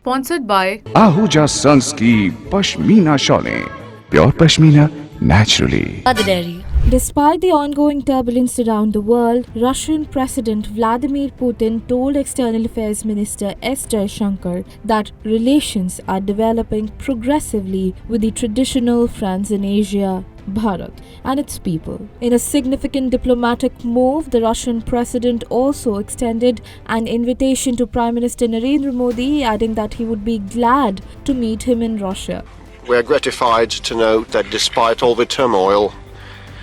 Sponsored by Ahuja Sons की पश्मीना शॉलें, pure pashmina naturally. Despite the ongoing turbulence around the world, Russian President Vladimir Putin told External Affairs Minister S. Jaishankar that relations are developing progressively with the traditional friends in Asia, Bharat, and its people. In a significant diplomatic move, the Russian president also extended an invitation to Prime Minister Narendra Modi, adding that he would be glad to meet him in Russia. We are gratified to note that despite all the turmoil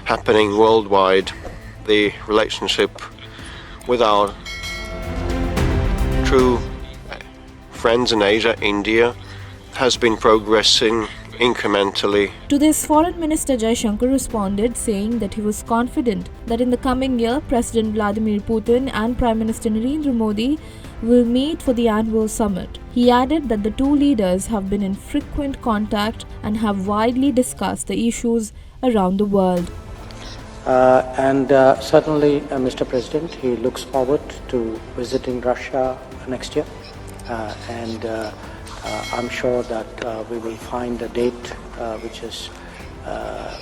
happening worldwide, the relationship with our true friends in Asia, India, has been progressing incrementally. To this, Foreign Minister Jaishankar responded, saying that he was confident that in the coming year, President Vladimir Putin and Prime Minister Narendra Modi will meet for the annual summit. He added that the two leaders have been in frequent contact and have widely discussed the issues around the world. Certainly, Mr. President, he looks forward to visiting Russia next year, I'm sure that we will find a date which is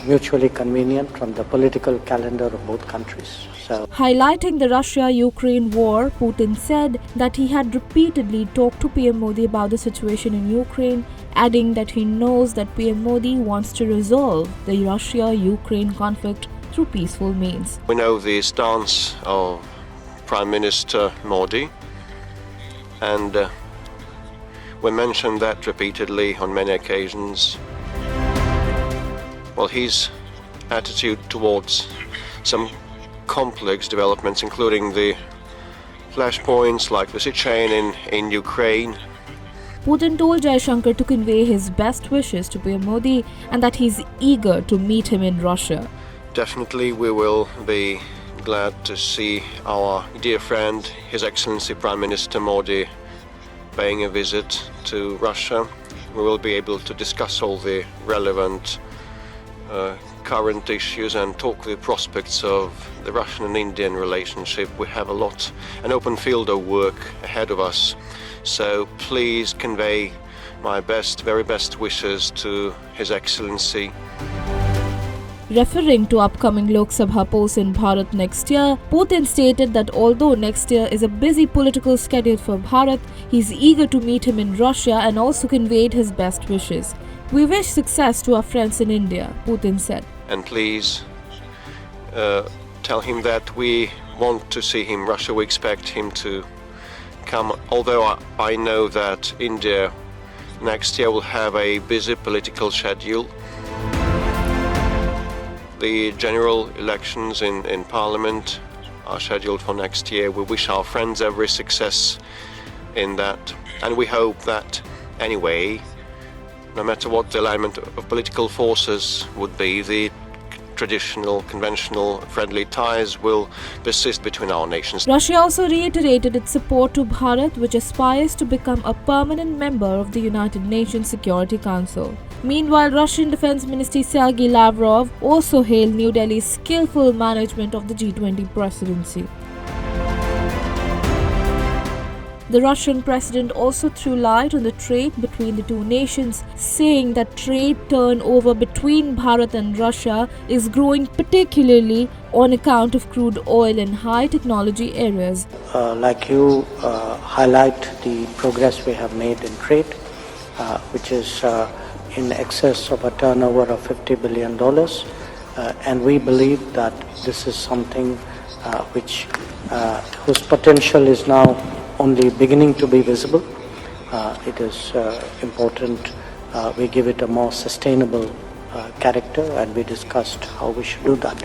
mutually convenient from the political calendar of both countries. Highlighting the Russia-Ukraine war, Putin said that he had repeatedly talked to PM Modi about the situation in Ukraine, adding that he knows that PM Modi wants to resolve the Russia-Ukraine conflict through peaceful means. We know the stance of Prime Minister Modi, and we mentioned that repeatedly on many occasions. Well, his attitude towards some complex developments, including the flashpoints like the situation in Ukraine. Putin told Jaishankar to convey his best wishes to PM Modi and that he's eager to meet him in Russia. Definitely we will be glad to see our dear friend, His Excellency Prime Minister Modi, paying a visit to Russia. We will be able to discuss all the relevant current issues and talk the prospects of the Russian and Indian relationship. We have an open field of work ahead of us. So please convey my very best wishes to His Excellency. Referring to upcoming Lok Sabha polls in Bharat next year, Putin stated that although next year is a busy political schedule for Bharat, he's eager to meet him in Russia and also conveyed his best wishes. We wish success to our friends in India, Putin said. And please tell him that we want to see him in Russia. We expect him to come, although I know that India next year will have a busy political schedule. The general elections in Parliament are scheduled for next year. We wish our friends every success in that, and we hope that anyway, no matter what the alignment of political forces would be, the traditional, conventional, friendly ties will persist between our nations. Russia also reiterated its support to Bharat, which aspires to become a permanent member of the United Nations Security Council. Meanwhile, Russian Defense Minister Sergei Lavrov also hailed New Delhi's skillful management of the G20 presidency. The Russian president also threw light on the trade between the two nations, saying that trade turnover between Bharat and Russia is growing particularly on account of crude oil and high technology areas. Like you highlight the progress we have made in trade, which is in excess of a turnover of $50 billion, and we believe that this is something whose potential is now only beginning to be visible. It is important we give it a more sustainable character, and we discussed how we should do that.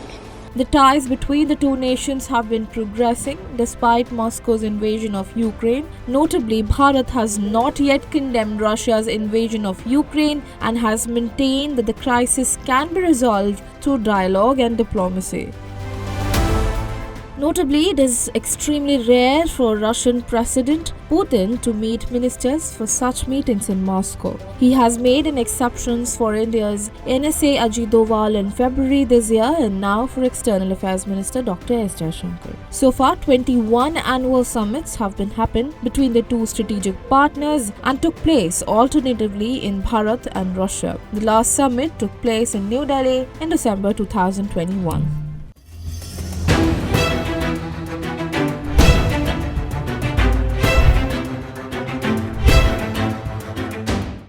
The ties between the two nations have been progressing despite Moscow's invasion of Ukraine. Notably, Bharat has not yet condemned Russia's invasion of Ukraine and has maintained that the crisis can be resolved through dialogue and diplomacy. Notably, it is extremely rare for Russian President Putin to meet ministers for such meetings in Moscow. He has made an exception for India's NSA Ajit Doval in February this year and now for External Affairs Minister Dr. S. Jaishankar. So far, 21 annual summits have been happened between the two strategic partners and took place alternatively in Bharat and Russia. The last summit took place in New Delhi in December 2021.